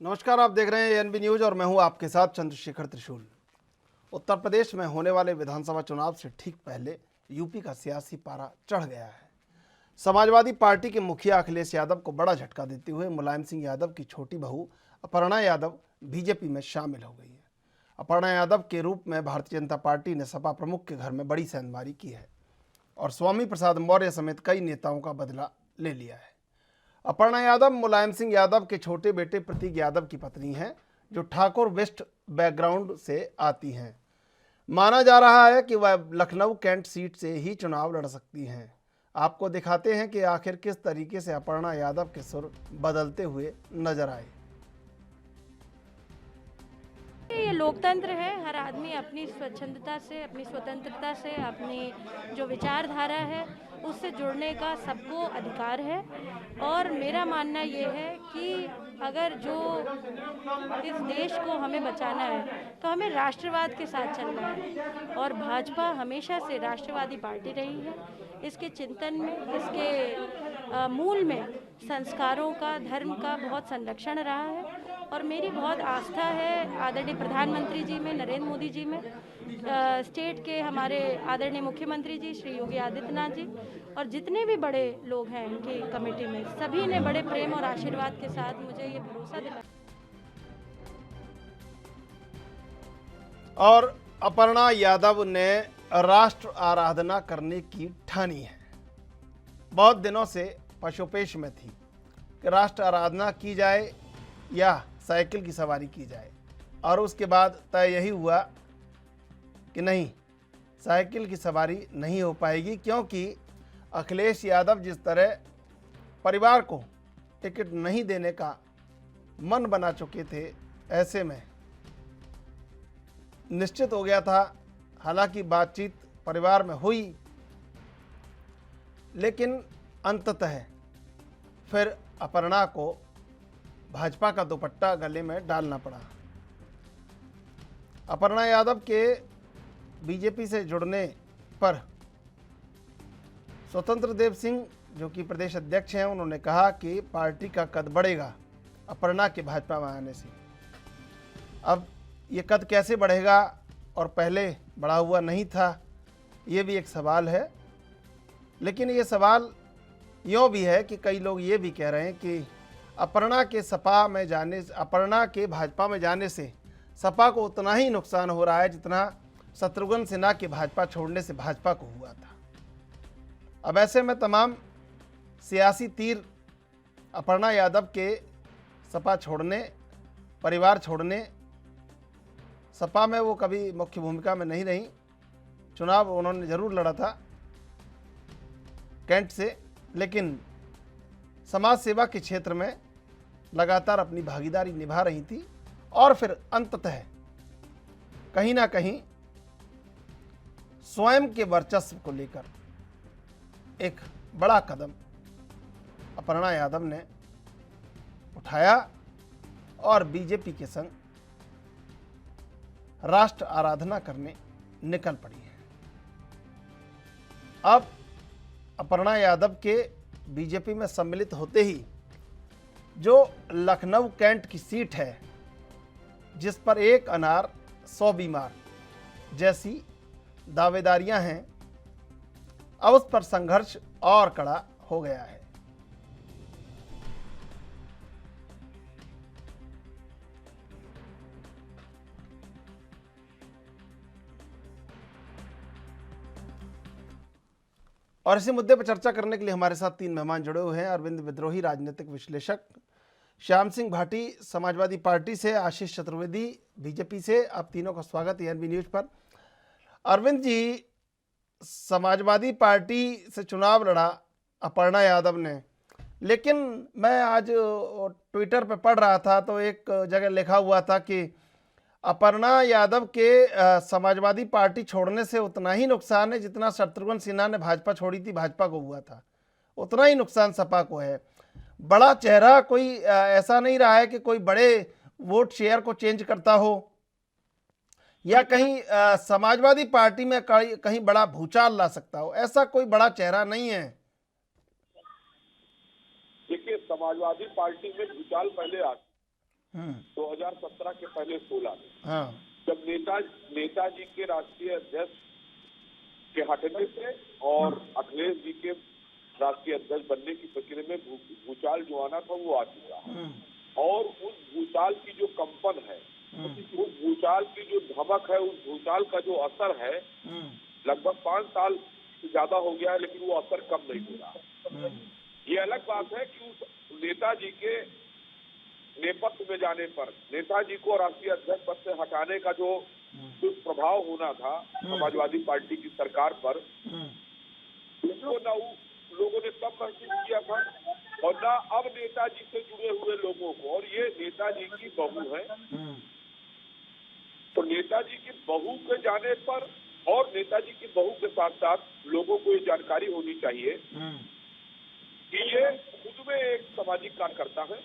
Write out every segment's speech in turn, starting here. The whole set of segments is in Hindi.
नमस्कार, आप देख रहे हैं एएनबी न्यूज और मैं हूं आपके साथ चंद्रशेखर त्रिशूल। उत्तर प्रदेश में होने वाले विधानसभा चुनाव से ठीक पहले यूपी का सियासी पारा चढ़ गया है। समाजवादी पार्टी के मुखिया अखिलेश यादव को बड़ा झटका देते हुए मुलायम सिंह यादव की छोटी बहू अपर्णा यादव बीजेपी में शामिल हो गई है। अपर्णा यादव के रूप में भारतीय जनता पार्टी ने सपा प्रमुख के घर में बड़ी सेंधमारी की है और स्वामी प्रसाद मौर्य समेत कई नेताओं का बदला ले लिया है। अपर्णा यादव मुलायम सिंह यादव के छोटे बेटे प्रतीक यादव की पत्नी हैं, जो ठाकुर वेस्ट बैकग्राउंड से आती हैं। माना जा रहा है कि वह लखनऊ कैंट सीट से ही चुनाव लड़ सकती हैं। आपको दिखाते हैं कि आखिर किस तरीके से अपर्णा यादव के सुर बदलते हुए नजर आए। ये लोकतंत्र है। हर आदमी अपनी स्वच्छंदता से, अपनी स्वतंत्रता से, अपनी जो विचारधारा है उससे जुड़ने का सबको अधिकार है। और मेरा मानना ये है कि अगर जो इस देश को हमें बचाना है तो हमें राष्ट्रवाद के साथ चलना है। और भाजपा हमेशा से राष्ट्रवादी पार्टी रही है। इसके चिंतन में, इसके मूल में संस्कारों का, धर्म का बहुत संरक्षण रहा है। और मेरी बहुत आस्था है आदरणीय प्रधानमंत्री जी में, नरेंद्र मोदी जी में, स्टेट के हमारे आदरणीय मुख्यमंत्री जी श्री योगी आदित्यनाथ जी और जितने भी बड़े लोग हैं इनकी कमेटी में, सभी ने बड़े प्रेम और आशीर्वाद के साथ मुझे ये भरोसा दिलाया। और अपर्णा यादव ने राष्ट्र आराधना करने की ठानी है। बहुत दिनों से पशुपेश में थी कि राष्ट्र आराधना की जाए या साइकिल की सवारी की जाए, और उसके बाद तय यही हुआ कि नहीं, साइकिल की सवारी नहीं हो पाएगी, क्योंकि अखिलेश यादव जिस तरह परिवार को टिकट नहीं देने का मन बना चुके थे, ऐसे में निश्चित हो गया था। हालांकि बातचीत परिवार में हुई, लेकिन अंततः फिर अपर्णा को भाजपा का दुपट्टा गले में डालना पड़ा। अपर्णा यादव के बीजेपी से जुड़ने पर स्वतंत्र देव सिंह, जो कि प्रदेश अध्यक्ष हैं, उन्होंने कहा कि पार्टी का कद बढ़ेगा अपर्णा के भाजपा में आने से। अब ये कद कैसे बढ़ेगा और पहले बढ़ा हुआ नहीं था, ये भी एक सवाल है। लेकिन ये सवाल यूँ भी है कि कई लोग ये भी कह रहे हैं कि अपर्णा के सपा में जाने से, अपर्णा के भाजपा में जाने से सपा को उतना ही नुकसान हो रहा है जितना शत्रुघ्न सिन्हा के भाजपा छोड़ने से भाजपा को हुआ था। अब ऐसे में तमाम सियासी तीर अपर्णा यादव के सपा छोड़ने, परिवार छोड़ने, सपा में वो कभी मुख्य भूमिका में नहीं रही। चुनाव उन्होंने जरूर लड़ा था कैंट से, लेकिन समाज सेवा के क्षेत्र में लगातार अपनी भागीदारी निभा रही थी। और फिर अंततः कहीं ना कहीं स्वयं के वर्चस्व को लेकर एक बड़ा कदम अपर्णा यादव ने उठाया और बीजेपी के संग राष्ट्र आराधना करने निकल पड़ी है। अब अपर्णा यादव के बीजेपी में सम्मिलित होते ही जो लखनऊ कैंट की सीट है, जिस पर एक अनार 100 बीमार जैसी दावेदारियां हैं, अब उस पर संघर्ष और कड़ा हो गया है। और इसी मुद्दे पर चर्चा करने के लिए हमारे साथ 3 मेहमान जुड़े हुए हैं। अरविंद विद्रोही, राजनीतिक विश्लेषक, श्याम सिंह भाटी समाजवादी पार्टी से, आशीष चतुर्वेदी बीजेपी से। आप तीनों का स्वागत है एएनबी न्यूज पर। अरविंद जी, समाजवादी पार्टी से चुनाव लड़ा अपर्णा यादव ने, लेकिन मैं आज ट्विटर पर पढ़ रहा था तो एक जगह लिखा हुआ था कि अपर्णा यादव के समाजवादी पार्टी छोड़ने से उतना ही नुकसान है जितना शत्रुघ्न सिन्हा ने भाजपा छोड़ी थी, भाजपा को हुआ था, उतना ही नुकसान सपा को है। बड़ा चेहरा कोई ऐसा नहीं रहा है कि कोई बड़े वोट शेयर को चेंज करता हो, या कहीं समाजवादी पार्टी में कहीं बड़ा भूचाल ला सकता हो, ऐसा कोई बड़ा चेहरा नहीं है। देखिए, समाजवादी पार्टी में भूचाल पहले आ, 2017 के पहले 16 में, हाँ, जब नेताजी के राष्ट्रीय अध्यक्ष के हटने से और अखिलेश जी के राष्ट्रीय अध्यक्ष बनने की प्रक्रिया में भूचाल जो आना था वो आ चुका है। और उस भूचाल की जो कंपन है, उस भूचाल की जो धमक है, उस भूचाल का जो असर है, लगभग 5 साल से ज्यादा हो गया है, लेकिन वो असर कम नहीं हो रहा। ये अलग बात है कि उस नेताजी के नेपथ्य में जाने पर नेताजी को राष्ट्रीय अध्यक्ष पद से हटाने का जो दुष्प्रभाव होना था समाजवादी पार्टी की सरकार पर, उसको न लोगों ने तब महसूस किया था और न अब नेताजी से जुड़े हुए लोगों को। और ये नेताजी की बहू है, तो नेताजी की बहू के जाने पर और नेताजी की बहू के साथ साथ लोगों को ये जानकारी होनी चाहिए कि ये खुद में एक सामाजिक कार्यकर्ता है।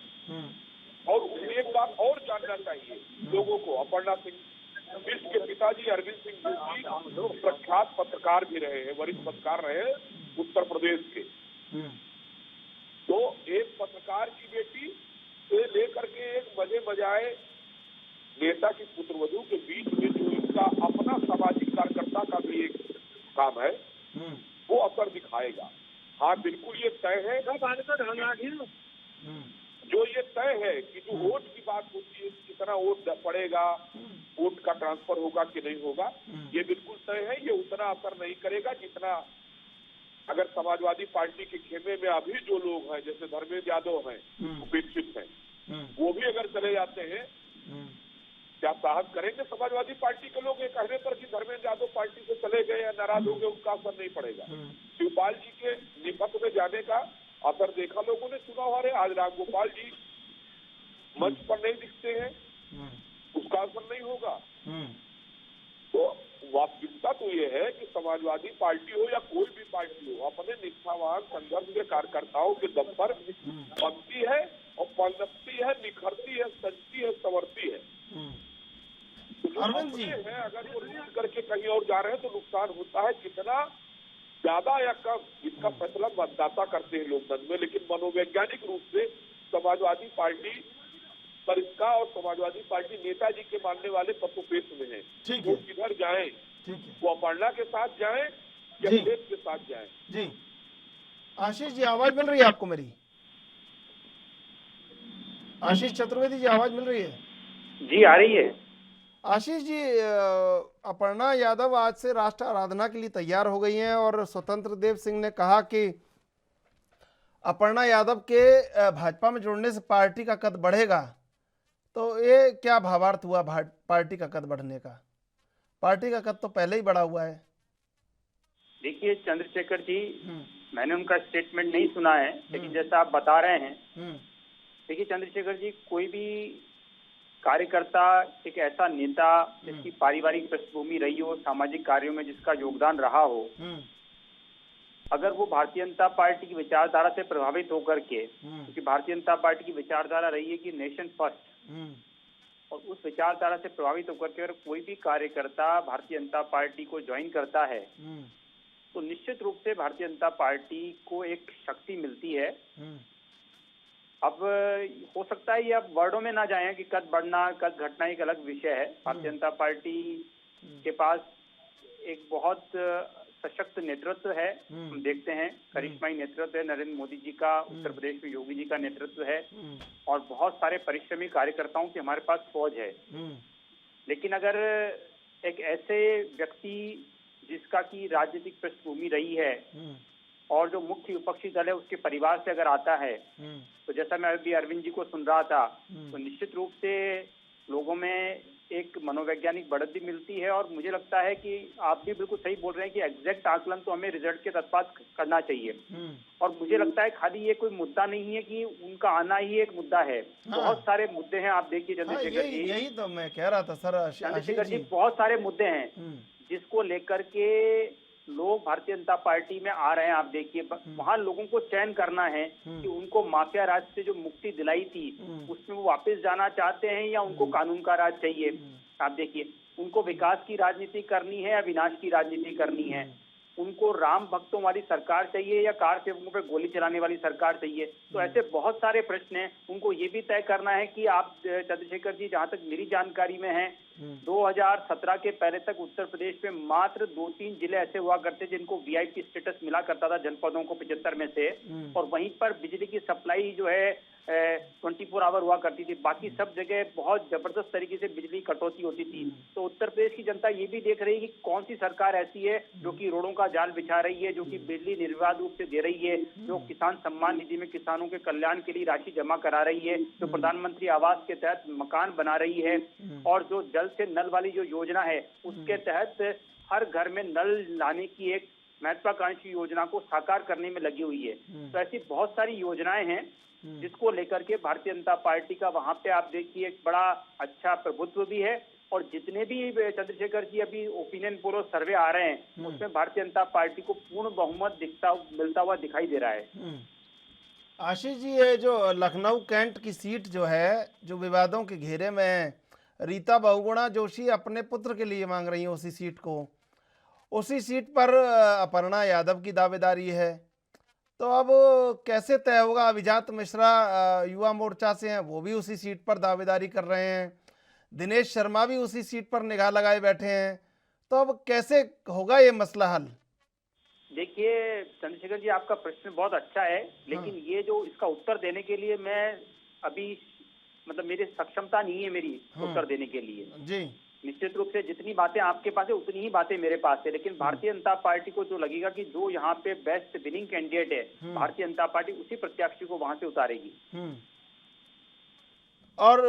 और एक बात और जानना चाहिए लोगों को, अपर्णा सिंह बिष्ट के पिताजी अरविंद सिंह जोशी प्रख्यात पत्रकार भी रहे हैं, वरिष्ठ पत्रकार रहे हैं उत्तर प्रदेश के। तो एक पत्रकार की बेटी से लेकर के एक मजे मजाए नेता की पुत्रवधू के बीच में जो इसका अपना सामाजिक कार्यकर्ता का भी एक काम है, वो असर दिखाएगा। हाँ, बिल्कुल ये तय है, जो ये तय है कि जो वोट की बात होती है, कितना वोट पड़ेगा, वोट का ट्रांसफर होगा कि नहीं होगा, ये बिल्कुल तय है। ये उतना असर नहीं करेगा जितना अगर समाजवादी पार्टी के खेमे में अभी जो लोग हैं, जैसे धर्मेंद्र यादव हैं, उपेक्षित हैं, वो भी अगर चले जाते हैं, क्या साहस करेंगे समाजवादी पार्टी के लोग ये कहने पर कि धर्मेंद्र यादव पार्टी से चले गए या नाराज हो गए, उनका असर नहीं पड़ेगा। शिवपाल जी के निपट में जाने का असर देखा लोगों ने, चुनाव हारे। आज रामगोपाल जी मंच पर नहीं दिखते हैं, उसका असर नहीं होगा। तो वास्तविकता तो ये है कि समाजवादी पार्टी हो या कोई भी पार्टी हो, अपने निष्ठावान संघर्ष के कार्यकर्ताओं के दम पर बनती है और पनपती है, निखरती है, सजती है, संवरती है। अरविंद जी है, अगर वो रिस्क करके कहीं और जा रहे हैं तो नुकसान होता है, कितना ज्यादा या कम इसका फैसला मतदाता करते हैं लोकतंत्र में। लेकिन मनोवैज्ञानिक रूप से समाजवादी पार्टी पर इसका और समाजवादी पार्टी नेताजी के मानने वाले पथोपेश में है। वो किधर जाएं, वो अपर्णा के साथ जाएं या अखिलेश के साथ जाएं। जी आशीष जी, आवाज मिल रही है आपको मेरी? आशीष चतुर्वेदी जी, आवाज मिल रही है? जी आ रही है। आशीष जी, अपर्णा यादव आज से राष्ट्र आराधना के लिए तैयार हो गई हैं और स्वतंत्र देव सिंह ने कहा कि अपर्णा यादव के भाजपा में जुड़ने से पार्टी का कद बढ़ेगा। तो ये क्या भावार्थ हुआ पार्टी का कद बढ़ने का? पार्टी का कद तो पहले ही बढ़ा हुआ है। देखिए चंद्रशेखर जी, मैंने उनका स्टेटमेंट नहीं सुना है, लेकिन जैसा आप बता रहे हैं, देखिए चंद्रशेखर जी, कोई भी कार्यकर्ता, एक ऐसा नेता जिसकी पारिवारिक पृष्ठभूमि रही हो, सामाजिक कार्यों में जिसका योगदान रहा हो, अगर वो भारतीय जनता पार्टी की विचारधारा से प्रभावित होकर के, क्योंकि भारतीय जनता पार्टी की विचारधारा रही है कि नेशन फर्स्ट, और उस विचारधारा से प्रभावित होकर के अगर कोई भी कार्यकर्ता भारतीय जनता पार्टी को ज्वाइन करता है, तो निश्चित रूप से भारतीय जनता पार्टी को एक शक्ति मिलती है। अब हो सकता है ये अब वर्डों में ना जाए कि कद बढ़ना कद घटना एक अलग विषय है। भारतीय जनता पार्टी के पास एक बहुत सशक्त नेतृत्व है, हम देखते हैं करिश्माई नेतृत्व है नरेंद्र मोदी जी का, उत्तर प्रदेश में योगी जी का नेतृत्व है, और बहुत सारे परिश्रमी कार्यकर्ताओं की हमारे पास फौज है। लेकिन अगर एक ऐसे व्यक्ति जिसका की राजनीतिक पृष्ठभूमि रही है और जो मुख्य विपक्षी दल है उसके परिवार से अगर आता है, तो जैसा मैं अभी अरविंद जी को सुन रहा था, तो निश्चित रूप से लोगों में एक मनोवैज्ञानिक बढ़त भी मिलती है। और मुझे लगता है कि आप भी बिल्कुल सही बोल रहे हैं कि एग्जैक्ट आकलन तो हमें रिजल्ट के तत्पश्चात करना चाहिए। और मुझे लगता है खाली ये कोई मुद्दा नहीं है कि उनका आना ही एक मुद्दा है, बहुत सारे मुद्दे हैं। आप देखिए चंद्रशेखर जी, यही तो मैं कह रहा था सर, चंद्रशेखर जी, बहुत सारे मुद्दे हैं जिसको लेकर के लोग भारतीय जनता पार्टी में आ रहे हैं। आप देखिए वहां लोगों को चयन करना है कि उनको माफिया राज से जो मुक्ति दिलाई थी उसमें वो वापस जाना चाहते हैं या उनको कानून का राज चाहिए। आप देखिए उनको विकास की राजनीति करनी है या विनाश की राजनीति करनी है। उनको राम भक्तों वाली सरकार चाहिए या कार सेवकों पे गोली चलाने वाली सरकार चाहिए। तो ऐसे बहुत सारे प्रश्न हैं। उनको ये भी तय करना है कि आप चंद्रशेखर जी, जहां तक मेरी जानकारी में है, 2017 के पहले तक उत्तर प्रदेश में मात्र 2-3 जिले ऐसे हुआ करते जिनको वीआईपी स्टेटस मिला करता था जनपदों को 75 में से, और वहीं पर बिजली की सप्लाई जो है 24 आवर हुआ करती थी। बाकी सब जगह बहुत जबरदस्त तरीके से बिजली कटौती होती थी। तो उत्तर प्रदेश की जनता ये भी देख रही है कि कौन सी सरकार ऐसी है जो कि रोडों का जाल बिछा रही है, जो कि बिजली निर्विवाद रूप से दे रही है, जो किसान सम्मान निधि में किसानों के कल्याण के लिए राशि जमा करा रही है, जो प्रधानमंत्री आवास के तहत मकान बना रही है, और जो जल से नल वाली जो योजना है उसके तहत हर घर में नल लाने की एक महत्वाकांक्षी योजना को साकार करने में लगी हुई है। तो ऐसी बहुत सारी योजनाएं हैं जिसको लेकर के भारतीय जनता पार्टी का वहां पे आप देखिए एक बड़ा अच्छा प्रभुत्व भी है। और जितने भी चंद्रशेखर जी अभी ओपिनियन पोल सर्वे आ रहे हैं उसमें भारतीय जनता पार्टी को पूर्ण बहुमत मिलता हुआ दिखाई दे रहा है। आशीष जी, ये जो लखनऊ कैंट की सीट जो है, जो विवादों के घेरे में है, रीता बहुगुणा जोशी अपने पुत्र के लिए मांग रही है उसी सीट को। उसी सीट पर अपर्णा यादव की दावेदारी है। तो अब कैसे तय होगा? अभिजात मिश्रा युवा मोर्चा से हैं, वो भी उसी सीट पर दावेदारी कर रहे हैं। दिनेश शर्मा भी उसी सीट पर निगाह लगाए बैठे हैं। तो अब कैसे होगा ये मसला हल? देखिए चंद्रशेखर जी, आपका प्रश्न बहुत अच्छा है, लेकिन ये जो इसका उत्तर देने के लिए मैं अभी मतलब मेरी सक्षमता नहीं है मेरी उत्तर देने के लिए जी। निश्चित रूप से जितनी बातें आपके पास है उतनी ही बातें मेरे पास है। लेकिन भारतीय जनता पार्टी को जो लगेगा कि जो यहाँ पे बेस्ट विनिंग कैंडिडेट है, भारतीय जनता पार्टी उसी प्रत्याशी को वहां से उतारेगी। और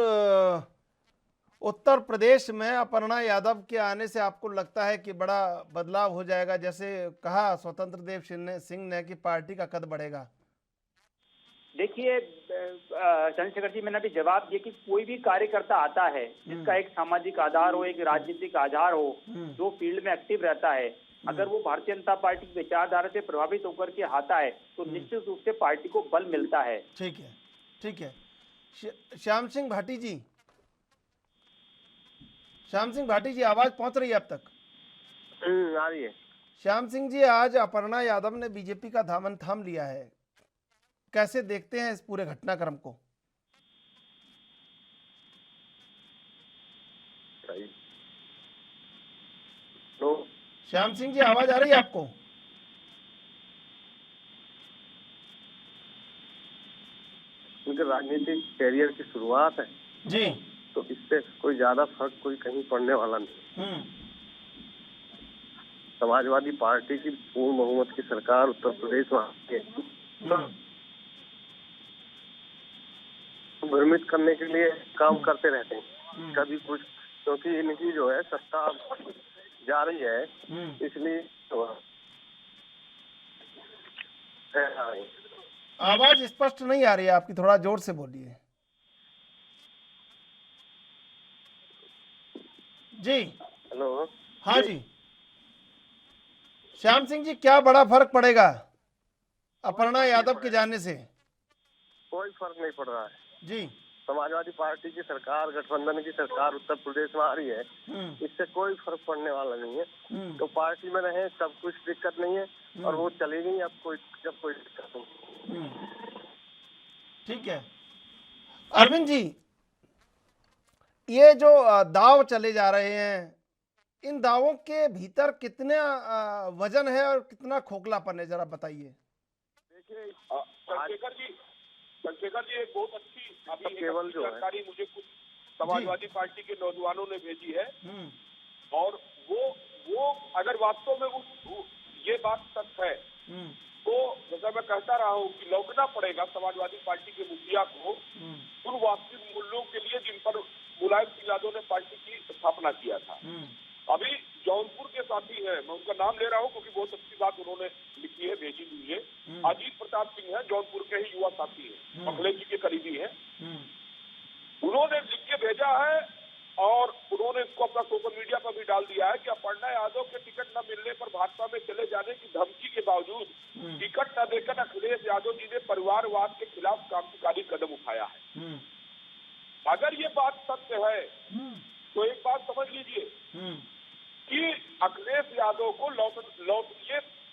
उत्तर प्रदेश में अपर्णा यादव के आने से आपको लगता है कि बड़ा बदलाव हो जाएगा? जैसे कहा स्वतंत्र देव सिंह ने कि पार्टी का कद बढ़ेगा। देखिए चंद्रशेखर जी, मैंने अभी जवाब दिया कि कोई भी कार्यकर्ता आता है जिसका एक सामाजिक आधार हो, एक राजनीतिक आधार हो, जो फील्ड में एक्टिव रहता है, अगर वो भारतीय जनता पार्टी की विचारधारा से प्रभावित होकर के आता है तो निश्चित रूप से पार्टी को बल मिलता है। ठीक है, ठीक है। श्याम सिंह भाटी जी, श्याम सिंह भाटी जी, आवाज पहुंच रही है अब तक? आ रही है। श्याम सिंह जी, आज अपर्णा यादव ने बीजेपी का दामन थाम लिया है, कैसे देखते हैं इस पूरे घटनाक्रम को? श्याम सिंह जी, आवाज आ रही है आपको? उनके राजनीतिक कैरियर की शुरुआत है जी, तो इससे कोई ज्यादा फर्क कोई कहीं पड़ने वाला नहीं। समाजवादी पार्टी की पूर्ण बहुमत की सरकार उत्तर प्रदेश में भ्रमित करने के लिए काम करते रहते हैं कभी कुछ, क्योंकि इनकी जो है सत्ता जा रही है, इसलिए आवाज स्पष्ट नहीं आ रही है आपकी, थोड़ा जोर से बोलिए जी। हेलो, हाँ जी। श्याम सिंह जी, क्या बड़ा फर्क पड़ेगा अपर्णा यादव के जाने से? कोई फर्क नहीं पड़ रहा है जी। समाजवादी पार्टी की सरकार, गठबंधन की सरकार उत्तर प्रदेश में आ रही है, इससे कोई फर्क पड़ने वाला नहीं है। तो पार्टी में रहे सब कुछ दिक्कत नहीं है, और वो चलेगी अब कोई जब कोई दिक्कत नहीं। ठीक है। अरविंद जी, ये जो दाव चले जा रहे हैं, इन दावों के भीतर कितना वजन है और कितना खोखलापन है, जरा बताइए। देखिए चंद्रशेखर जी, एक बहुत अच्छी अभी केवल जो जानकारी मुझे कुछ समाजवादी पार्टी के नौजवानों ने भेजी है, और वो अगर वास्तव में ये बात सच है तो जैसा मैं कहता रहा हूँ कि लौटना पड़ेगा समाजवादी पार्टी के मुखिया को उन वास्तविक मूल्यों के लिए जिन पर मुलायम सिंह यादव ने पार्टी की स्थापना किया था। अभी जौनपुर के साथी हैं, मैं उनका नाम ले रहा हूँ क्योंकि बहुत अच्छी बात उन्होंने लिखी है, भेजी हुई है। अजीत प्रताप सिंह है, जौनपुर के ही युवा साथी हैं, अखिलेश जी के करीबी हैं। उन्होंने लिख के भेजा है और उन्होंने इसको अपना सोशल मीडिया पर भी डाल दिया है कि अपर्णा यादव के टिकट न मिलने पर भाजपा में चले जाने की धमकी के बावजूद टिकट न देकर अखिलेश यादव जी ने परिवारवाद के खिलाफ क्रांतिकारी कदम उठाया है। अगर ये बात सत्य है तो एक बात समझ लीजिए कि अखिलेश यादव को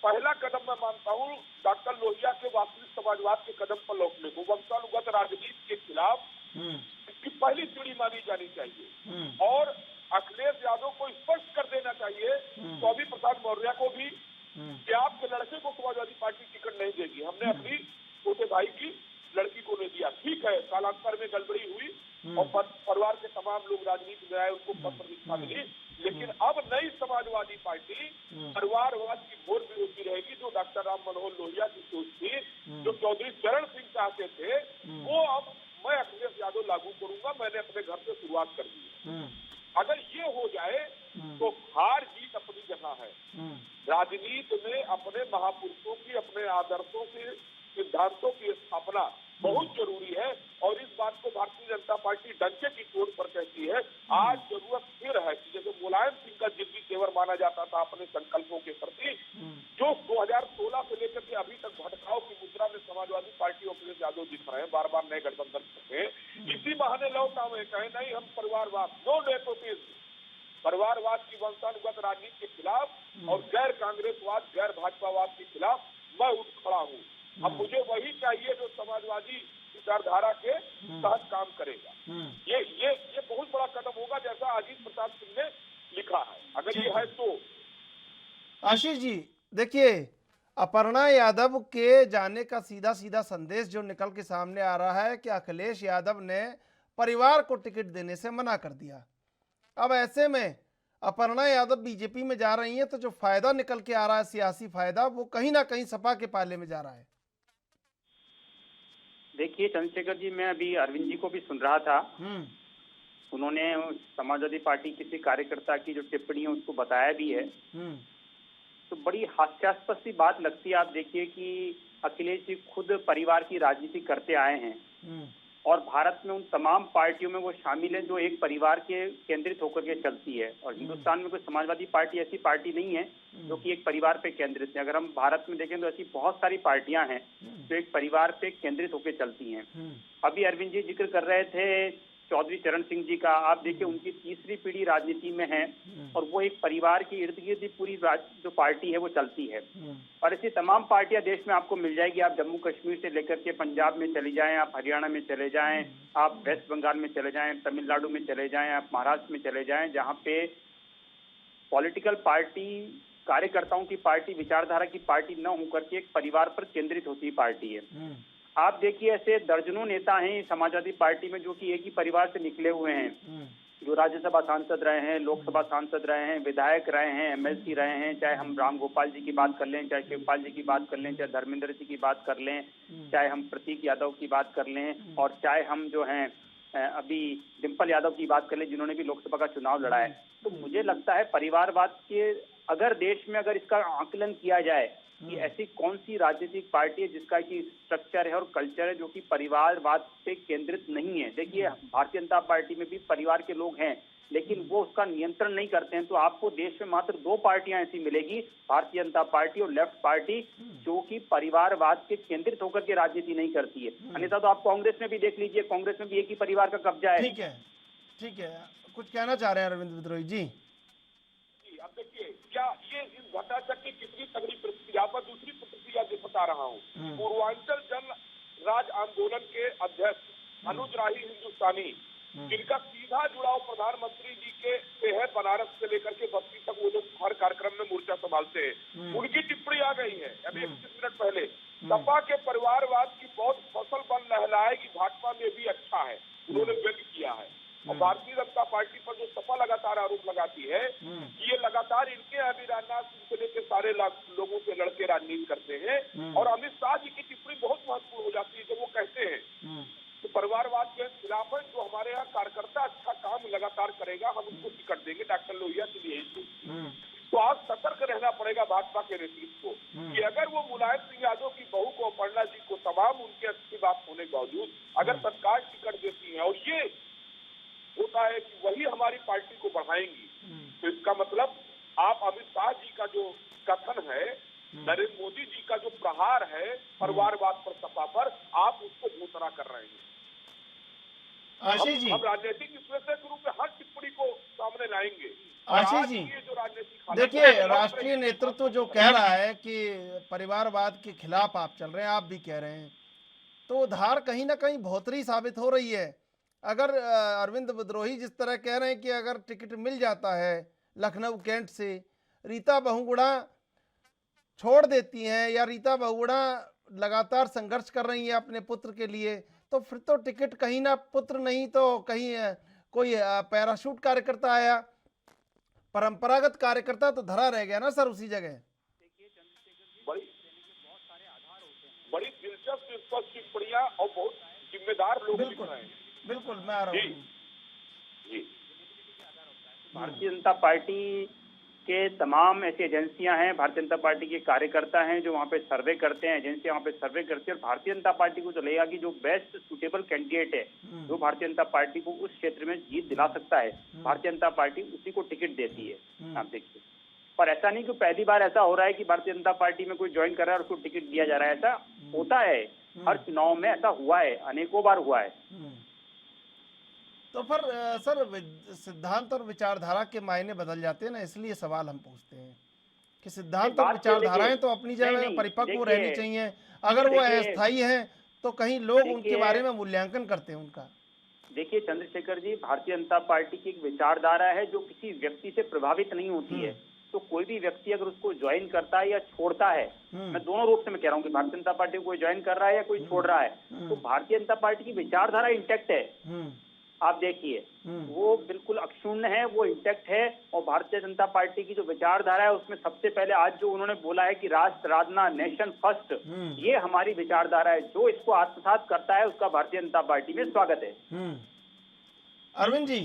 पहला कदम मैं मानता हूँ डॉक्टर लोहिया के वास्तविक समाजवाद के कदम पर लौटने को। वंशानुगत राजनीति के खिलाफ इसकी पहली सीढ़ी मानी जानी चाहिए और अखिलेश यादव को स्पष्ट कर देना चाहिए स्वामी प्रसाद मौर्य को भी कि आपके लड़के को समाजवादी पार्टी टिकट नहीं देगी। हमने अपनी छोटे भाई की लड़की को नहीं दिया, ठीक है, कालांतर में गड़बड़ी हुई और परिवार के तमाम लोग राजनीति में आए, उनको पद प्रतिष्ठा मिली, लेकिन अब नई समाजवादी पार्टी परिवारवाद की घोर विरोधी रहेगी। जो डॉक्टर राम मनोहर लोहिया की सोच थी, जो चौधरी चरण सिंह चाहते थे, वो अब मैं अखिलेश यादव लागू करूंगा। मैंने अपने घर से शुरुआत कर दी। अगर ये हो जाए तो हार जीत अपनी जगह है। राजनीति में अपने महापुरुषों की, अपने आदर्शों के सिद्धांतों की स्थापना बहुत जरूरी है और इस बात को भारतीय जनता पार्टी डंके की चोट पर कहती है। आज जरूरत फिर है कि जैसे मुलायम सिंह का जिद्दी तेवर माना जाता था अपने संकल्पों के प्रति, जो 2016 से लेकर के अभी तक भटकाव की मुद्रा में समाजवादी पार्टी और अखिलेश यादव दिख रहे हैं, बार बार नए गठबंधन करते हैं। इसी बहाने लौट आए कहें नहीं हम परिवारवाद, नो नेपोटिज्म, परिवारवाद की वंशानुगत राजनीति के खिलाफ और गैर कांग्रेसवाद, गैर भाजपावाद के खिलाफ मैं उठ खड़ा हूँ। अब मुझे वही चाहिए जो समाजवादी विचारधारा के तहत काम करेगा। ये बहुत बड़ा कदम होगा, जैसा अजीत प्रसाद सिंह ने लिखा है। अगर ये है तो आशीष जी देखिए, अपर्णा यादव के जाने का सीधा सीधा संदेश जो निकल के सामने आ रहा है कि अखिलेश यादव ने परिवार को टिकट देने से मना कर दिया। अब ऐसे में अपर्णा यादव बीजेपी में जा रही हैं तो जो फायदा निकल के आ रहा है, सियासी फायदा, वो कहीं ना कहीं सपा के पाले में जा रहा है। देखिए चंद्रशेखर जी, मैं अभी अरविंद जी को भी सुन रहा था। उन्होंने समाजवादी पार्टी किसी कार्यकर्ता की जो टिप्पणी है उसको बताया भी है, तो बड़ी हास्यास्पद सी बात लगती है। आप देखिए कि अखिलेश जी खुद परिवार की राजनीति करते आए हैं और भारत में उन तमाम पार्टियों में वो शामिल है जो एक परिवार के केंद्रित होकर के चलती है। और हिंदुस्तान में कोई समाजवादी पार्टी ऐसी पार्टी नहीं है जो कि एक परिवार पे केंद्रित है। अगर हम भारत में देखें तो ऐसी बहुत सारी पार्टियां हैं जो एक परिवार पे केंद्रित होकर चलती हैं। अभी अरविंद जी जिक्र कर रहे थे चौधरी चरण सिंह जी का, आप देखिए उनकी तीसरी पीढ़ी राजनीति में है और वो एक परिवार के इर्द गिर्द पूरी जो पार्टी है वो चलती है। और ऐसी तमाम पार्टियां देश में आपको मिल जाएगी। आप जम्मू कश्मीर से लेकर के पंजाब में चले जाएं, आप हरियाणा में चले जाएं, आप वेस्ट बंगाल में चले जाएं, तमिलनाडु में चले जाएं, आप महाराष्ट्र में चले जाएं, जहाँ पे पॉलिटिकल पार्टी, कार्यकर्ताओं की पार्टी, विचारधारा की पार्टी न होकर के एक परिवार पर केंद्रित होती पार्टी है। आप देखिए ऐसे दर्जनों नेता हैं समाजवादी पार्टी में जो कि एक ही परिवार से निकले हुए हैं, जो राज्यसभा सांसद रहे हैं, लोकसभा सांसद रहे हैं, विधायक रहे हैं, एमएलसी रहे हैं। चाहे हम राम गोपाल जी की बात कर लें, चाहे शिवपाल जी की बात कर लें, चाहे धर्मेंद्र जी की बात कर लें, चाहे हम प्रतीक यादव की बात कर लें और चाहे हम जो हैं अभी डिम्पल यादव की बात कर लें जिन्होंने भी लोकसभा का चुनाव लड़ा है। तो मुझे लगता है परिवारवाद के अगर देश में अगर इसका आकलन किया जाए कि ऐसी कौन सी राजनीतिक पार्टी है जिसका की स्ट्रक्चर है और कल्चर है जो कि परिवारवाद पे केंद्रित नहीं है। देखिए भारतीय जनता पार्टी में भी परिवार के लोग हैं लेकिन वो उसका नियंत्रण नहीं करते हैं। तो आपको देश में मात्र दो पार्टियां ऐसी मिलेगी, भारतीय जनता पार्टी और लेफ्ट पार्टी, जो कि परिवारवाद के केंद्रित होकर के राजनीति नहीं करती है। अन्यथा तो आप कांग्रेस में भी देख लीजिए, कांग्रेस में भी एक ही परिवार का कब्जा है। ठीक है, कुछ कहना चाह रहे हैं अरविंद विद्रोही जी? अब देखिए क्या ये इस घटाचक की कितनी तगड़ी प्रतिक्रिया पर दूसरी प्रतिक्रिया जो बता रहा हूँ। पूर्वांचल जन राज आंदोलन के अध्यक्ष अनुज राही हिंदुस्तानी, जिनका सीधा जुड़ाव प्रधानमंत्री जी के से है, बनारस से लेकर के बस्ती तक वो लोग हर कार्यक्रम में मोर्चा संभालते हैं, उनकी टिप्पणी आ गई है अभी 21 मिनट पहले। सपा के परिवारवाद की बहुत फसल बन लहलाएगी, भाजपा में भी अच्छा है, उन्होंने व्यक्त किया है। और भारतीय जनता पार्टी पर जो सपा लगातार आरोप लगाती है, ये लगातार इनके यहाँ भी राजनाथ सिंह से लेकर सारे लोगों से लड़के राजनीति करते हैं। और अमित शाह जी की टिप्पणी बहुत महत्वपूर्ण हो जाती है जब वो कहते हैं तो परिवारवाद के खिलाफ है, जो हमारे यहाँ कार्यकर्ता अच्छा काम लगातार करेगा हम उसको टिकट देंगे। डॉक्टर लोहिया के लिए तो आज सतर्क रहना पड़ेगा भाजपा के नेतृत्व को कि अगर वो मुलायम सिंह यादव की बहू को, अपर्णा जी को, तमाम उनके अच्छी बात होने के बावजूद अगर तत्काल टिकट देती है और ये होता है कि वही हमारी पार्टी को बढ़ाएंगी, तो इसका मतलब आप अमित शाह जी का जो कथन है, नरेंद्र मोदी जी का जो प्रहार है परिवारवाद पर, सपा पर, आप उसको भूतरा कर रहे हैं। आशीष जी, हम राजनीतिक विश्लेषक के रूप में हर टिप्पणी को सामने लाएंगे। आशीष जी, ये जो राजनीतिक देखिए, राष्ट्रीय नेतृत्व जो कह रहा है कि परिवारवाद के खिलाफ आप चल रहे हैं, आप भी कह रहे हैं, तो धार कहीं ना कहीं भौतरी साबित हो रही है। अगर अरविंद विद्रोही जिस तरह कह रहे हैं कि अगर टिकट मिल जाता है लखनऊ कैंट से, रीता बहुगुणा छोड़ देती हैं या रीता बहुगुणा लगातार संघर्ष कर रही हैं अपने पुत्र के लिए, तो फिर तो टिकट कहीं ना पुत्र नहीं तो कहीं कोई पैराशूट कार्यकर्ता आया, परंपरागत कार्यकर्ता तो धरा रह गया ना सर उसी जगह। बड़ी दिलचस्प स्पष्ट टिप्पणियां और बहुत जिम्मेदार लोग लिख रहे हैं। बिल्कुल, मैं आ रहा हूँ जी। भारतीय जनता पार्टी के तमाम ऐसी एजेंसियां हैं, भारतीय जनता पार्टी के कार्यकर्ता हैं जो वहाँ पे सर्वे करते हैं, एजेंसियां वहाँ पे सर्वे करती है और भारतीय जनता पार्टी को तो लगेगा कि जो बेस्ट सुटेबल कैंडिडेट है, जो भारतीय जनता पार्टी को उस क्षेत्र में जीत दिला सकता है, भारतीय जनता पार्टी उसी को टिकट देती है। आप देखिए, पर ऐसा नहीं कि पहली बार ऐसा हो रहा है कि भारतीय जनता पार्टी में कोई ज्वाइन कर रहा है और उसको टिकट दिया जा रहा है। ऐसा होता है, हर चुनाव में ऐसा हुआ है, अनेकों बार हुआ है। तो फिर सर सिद्धांत और विचारधारा के मायने बदल जाते हैं ना, इसलिए सवाल हम पूछते हैं कि सिद्धांत और विचारधाराएं तो अपनी जगह परिपक्व रहनी चाहिए। अगर वो अस्थायी हैं तो कहीं लोग उनके बारे में मूल्यांकन करते हैं उनका। देखिए चंद्रशेखर जी, भारतीय जनता पार्टी की एक विचारधारा है जो किसी व्यक्ति से प्रभावित नहीं होती है। तो कोई भी व्यक्ति अगर उसको ज्वाइन करता है या छोड़ता है, मैं दोनों रूप से मैं कह रहा हूँ कि भारतीय जनता पार्टी को कोई ज्वाइन कर रहा है या कोई छोड़ रहा है, तो भारतीय जनता पार्टी की विचारधारा इंटैक्ट है। आप देखिए, वो बिल्कुल अक्षुण्ण है, वो इंटैक्ट है। और भारतीय जनता पार्टी की जो विचारधारा है उसमें सबसे पहले आज जो उन्होंने बोला है कि राष्ट्र राजना, नेशन फर्स्ट, ये हमारी विचारधारा है। जो इसको आत्मसात करता है उसका भारतीय जनता पार्टी में स्वागत है। अरविंद जी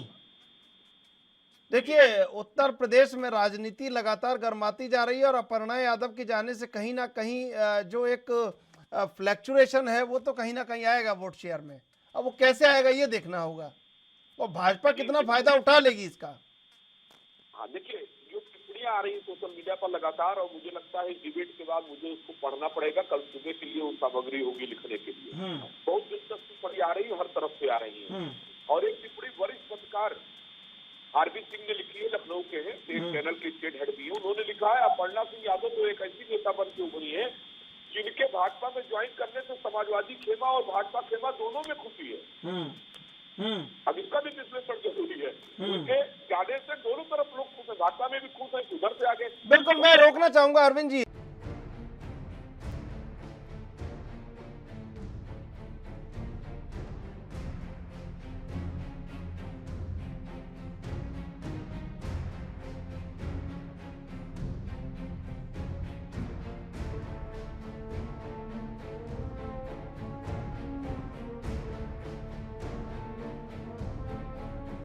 देखिए, उत्तर प्रदेश में राजनीति लगातार गर्माती जा रही है और अपर्णा यादव के जाने से कहीं ना कहीं जो एक फ्लैक्चुएशन है वो तो कहीं ना कहीं आएगा वोट शेयर में। अब वो कैसे आएगा ये देखना होगा और भाजपा कितना फायदा उठा लेगी इसका। हाँ देखिए, जो टिप्पणियां आ रही है सोशल मीडिया पर लगातार, और मुझे लगता है डिबेट के बाद मुझे उसको पढ़ना पड़ेगा, कल सुबह के लिए वो सामग्री होगी लिखने के लिए। बहुत दिलचस्प टिप्पणी आ रही है, हर तरफ से आ रही है। और एक टिप्पणी वरिष्ठ पत्रकार आरबी सिंह ने लिखी है, लखनऊ के हैं, स्टेट चैनल के स्टेट हेड भी है। उन्होंने लिखा है, अपर्णा सिंह यादव तो एक ऐसी नेता बन के उभरी है जिनके भाजपा में ज्वाइन करने से समाजवादी खेमा और भाजपा खेमा दोनों में खुशी है। अब इसका भी विश्लेषण जरूरी है। उनके जाने से दोनों तरफ लोग खुश है, भाजपा में भी खुश है, उधर से आगे। बिल्कुल, मैं रोकना चाहूंगा अरविंद जी।